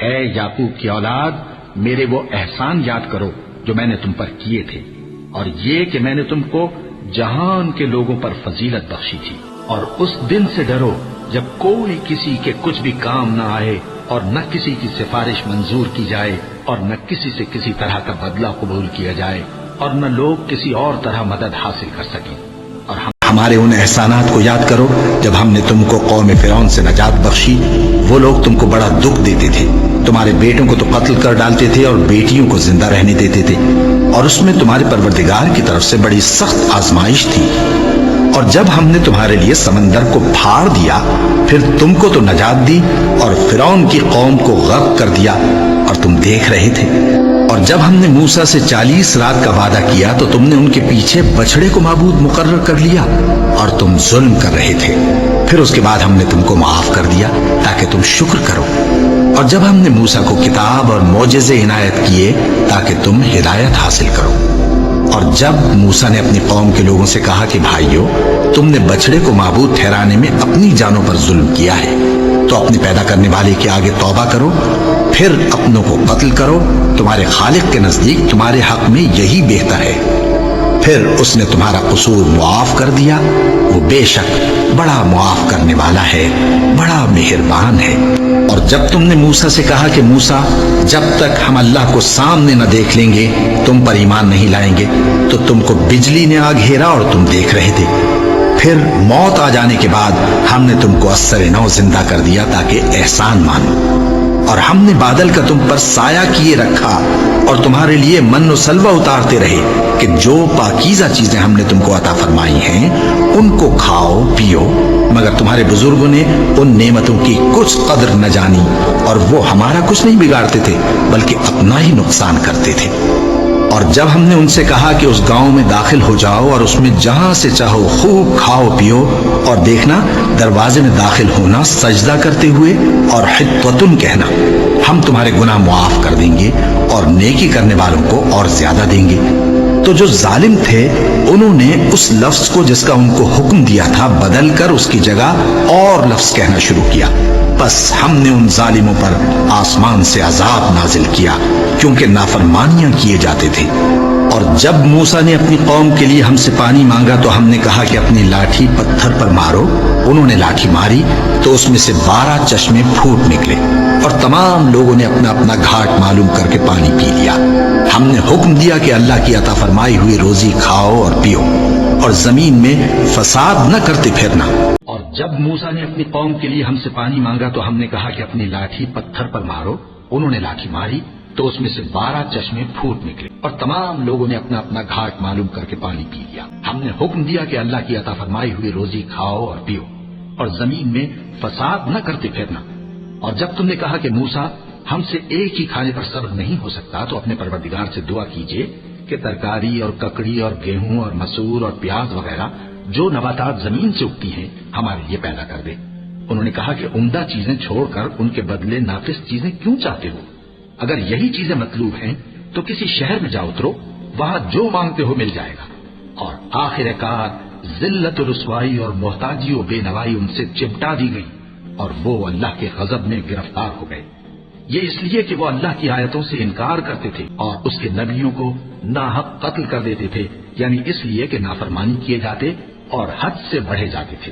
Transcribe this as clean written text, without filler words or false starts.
اے یعقوب کی اولاد، میرے وہ احسان یاد کرو جو میں نے تم پر کیے تھے، اور یہ کہ میں نے تم کو جہان کے لوگوں پر فضیلت بخشی تھی، اور اس دن سے ڈرو جب کوئی کسی کے کچھ بھی کام نہ آئے، اور نہ کسی کی سفارش منظور کی جائے، اور نہ کسی سے کسی طرح کا بدلہ قبول کیا جائے، اور نہ لوگ کسی اور طرح مدد حاصل کر سکیں۔ اور ہمارے ان احسانات کو یاد کرو جب ہم نے تم کو قوم فرعون سے نجات بخشی۔ وہ لوگ تم کو بڑا دکھ دیتے تھے، تمہارے بیٹوں کو تو قتل کر ڈالتے تھے اور بیٹیوں کو زندہ رہنے دیتے تھے، اور اس میں تمہارے پروردگار کی طرف سے بڑی سخت آزمائش تھی۔ اور جب ہم نے تمہارے لیے سمندر کو پھاڑ دیا، پھر تم کو تو نجات دی اور فرعون کی قوم کو غرق کر دیا، اور تم دیکھ رہے تھے۔ اور جب ہم نے موسیٰ سے 40 رات کا وعدہ کیا تو تم نے ان کے پیچھے بچڑے کو معبود مقرر کر لیا، اور تم ظلم کر رہے تھے۔ پھر اس کے بعد ہم نے تم کو معاف کر دیا تاکہ تم شکر کرو۔ اور جب ہم نے موسیٰ کو کتاب اور معجزے عنایت کیے تاکہ تم ہدایت حاصل کرو۔ اور جب موسیٰ نے اپنی قوم کے لوگوں سے کہا کہ بھائیو، تم نے بچڑے کو معبود ٹھہرانے میں اپنی جانوں پر ظلم کیا ہے، تو اپنے پیدا کرنے والے کے آگے توبہ کرو، پھر اپنوں کو قتل کرو، تمہارے خالق کے نزدیک تمہارے حق میں یہی بہتر ہے۔ پھر اس نے تمہارا قصور معاف کر دیا، وہ بے شک بڑا معاف کرنے والا ہے، بڑا مہربان ہے۔ اور جب تم نے موسیٰ سے کہا کہ موسیٰ، جب تک ہم اللہ کو سامنے نہ دیکھ لیں گے تم پر ایمان نہیں لائیں گے، تو تم کو بجلی نے آ گھیرا اور تم دیکھ رہے تھے۔ پھر موت آ جانے کے بعد ہم نے تم کو اثر نو زندہ کر دیا تاکہ احسان مانو۔ اور ہم نے بادل کا تم پر سایہ کیے رکھا اور تمہارے لیے من و سلوہ اتارتے رہے کہ جو پاکیزہ چیزیں ہم نے تم کو عطا فرمائی ہیں ان کو کھاؤ پیو، مگر تمہارے بزرگوں نے ان نعمتوں کی کچھ قدر نہ جانی، اور وہ ہمارا کچھ نہیں بگاڑتے تھے بلکہ اپنا ہی نقصان کرتے تھے۔ اور جب ہم نے ان سے کہا کہ اس گاؤں میں داخل ہو جاؤ اور اس میں جہاں سے چاہو خوب کھاؤ پیو، اور دیکھنا دروازے میں داخل ہونا سجدہ کرتے ہوئے اور حطوۃ کہنا، ہم تمہارے گناہ معاف کر دیں گے اور نیکی کرنے والوں کو اور زیادہ دیں گے۔ تو جو ظالم تھے انہوں نے اس لفظ کو جس کا ان کو حکم دیا تھا بدل کر اس کی جگہ اور لفظ کہنا شروع کیا، بس ہم نے ان ظالموں پر آسمان سے عذاب نازل کیا کیونکہ نافرمانیاں کیے جاتے تھے۔ اور جب موسیٰ نے اپنی قوم کے لیے ہم سے پانی مانگا تو ہم نے کہا کہ اپنی لاٹھی پتھر پر مارو۔ انہوں نے لاٹھی ماری تو اس میں سے 12 چشمے پھوٹ نکلے، اور تمام لوگوں نے اپنا اپنا گھاٹ معلوم کر کے پانی پی لیا۔ ہم نے حکم دیا کہ اللہ کی عطا فرمائی ہوئی روزی کھاؤ اور پیو، اور زمین میں فساد نہ کرتے پھرنا۔ اور جب موسیٰ نے اپنی قوم کے لیے ہم سے پانی مانگا تو ہم نے کہا کہ اپنی لاٹھی پتھر پر مارو۔ انہوں نے لاٹھی ماری تو اس میں سے 12 چشمے پھوٹ نکلے، اور تمام لوگوں نے اپنا اپنا گھاٹ معلوم کر کے پانی پی لیا۔ ہم نے حکم دیا کہ اللہ کی عطا فرمائی ہوئی روزی کھاؤ اور پیو، اور زمین میں فساد نہ کرتے پھرنا۔ اور جب تم نے کہا کہ موسیٰ، ہم سے ایک ہی کھانے پر صبر نہیں ہو سکتا، تو اپنے پروردگار سے دعا کیجئے کہ ترکاری اور ککڑی اور گیہوں اور مسور اور پیاز وغیرہ جو نباتات زمین سے اگتی ہیں ہمارے لیے پیدا کر دے۔ انہوں نے کہا کہ عمدہ چیزیں چھوڑ کر ان کے بدلے ناقص چیزیں کیوں چاہتے ہو؟ اگر یہی چیزیں مطلوب ہیں تو کسی شہر میں جا اترو، وہاں جو مانگتے ہو مل جائے گا۔ اور آخر کار ذلت و رسوائی اور محتاجی و بے نوائی ان سے چمٹا دی گئی، اور وہ اللہ کے غضب میں گرفتار ہو گئے۔ یہ اس لیے کہ وہ اللہ کی آیتوں سے انکار کرتے تھے اور اس کے نبیوں کو ناحق قتل کر دیتے تھے، یعنی اس لیے کہ نافرمانی کیے جاتے اور حد سے بڑھے جاتے تھے۔